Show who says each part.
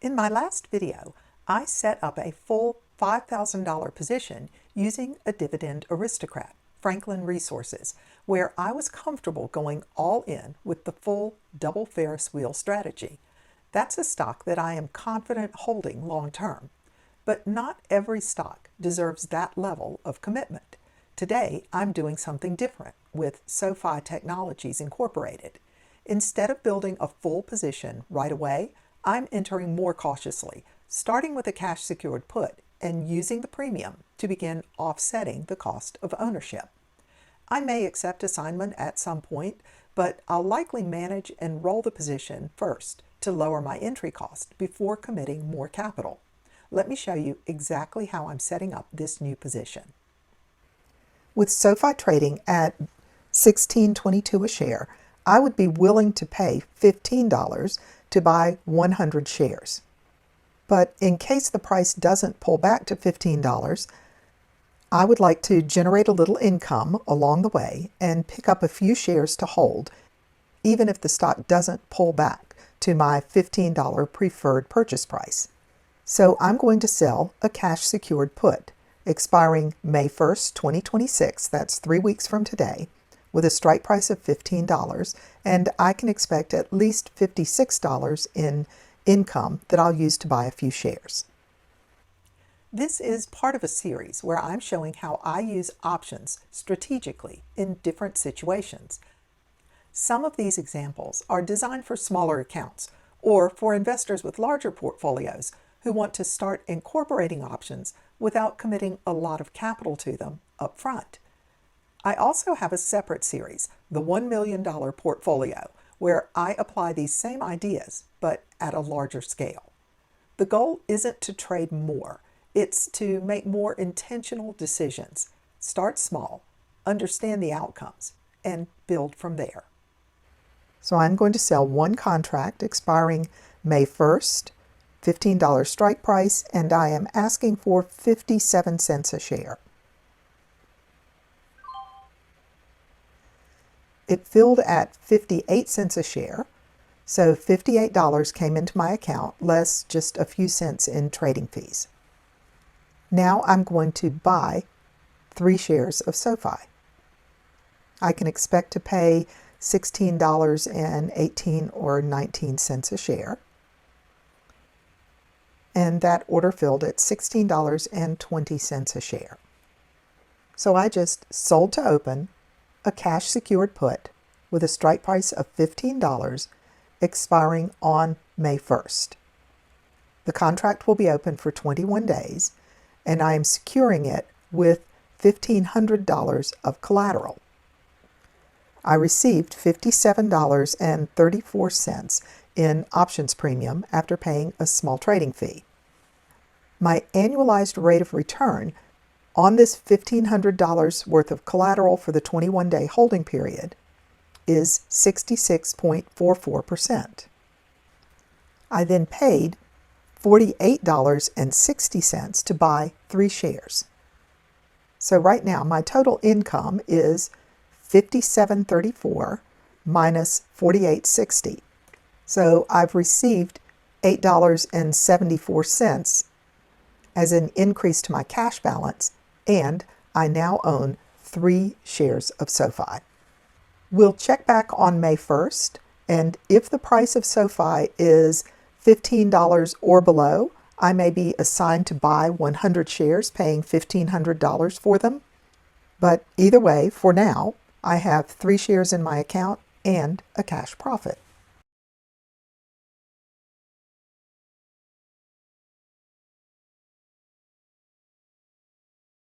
Speaker 1: In my last video, I set up a full $5,000 position using a Dividend Aristocrat, Franklin Resources, where I was comfortable going all in with the full double Ferris wheel strategy. That's a stock that I am confident holding long term. But not every stock deserves that level of commitment. Today, I'm doing something different with SoFi Technologies Incorporated. Instead of building a full position right away, I'm entering more cautiously, starting with a cash secured put and using the premium to begin offsetting the cost of ownership. I may accept assignment at some point, but I'll likely manage and roll the position first to lower my entry cost before committing more capital. Let me show you exactly how I'm setting up this new position. With SoFi trading at $16.22 a share, I would be willing to pay $15 to buy 100 shares. But in case the price doesn't pull back to $15, I would like to generate a little income along the way and pick up a few shares to hold, even if the stock doesn't pull back to my $15 preferred purchase price. So I'm going to sell a cash secured put, expiring May 1st, 2026, that's 3 weeks from today, with a strike price of $15, and I can expect at least $56 in income that I'll use to buy a few shares. This is part of a series where I'm showing how I use options strategically in different situations. Some of these examples are designed for smaller accounts or for investors with larger portfolios who want to start incorporating options without committing a lot of capital to them up front. I also have a separate series, the $1 million portfolio, where I apply these same ideas, but at a larger scale. The goal isn't to trade more, it's to make more intentional decisions. Start small, understand the outcomes, and build from there. So I'm going to sell one contract expiring May 1st, $15 strike price, and I am asking for 57 cents a share. It filled at 58 cents a share, so $58 came into my account, less just a few cents in trading fees. Now I'm going to buy 3 shares of SoFi. I can expect to pay $16.18 or 19 cents a share. And that order filled at $16.20 a share. So I just sold to open a cash secured put with a strike price of $15 expiring on May 1st. The contract will be open for 21 days, and I am securing it with $1,500 of collateral. I received $57.34 in options premium after paying a small trading fee. My annualized rate of return on this $1,500 worth of collateral for the 21-day holding period is 66.44%. I then paid $48.60 to buy 3 shares. So right now my total income is $57.34 minus $48.60. So I've received $8.74 as an increase to my cash balance, and I now own 3 shares of SoFi. We'll check back on May 1st, and if the price of SoFi is $15 or below, I may be assigned to buy 100 shares, paying $1,500 for them. But either way, for now, I have 3 shares in my account and a cash profit.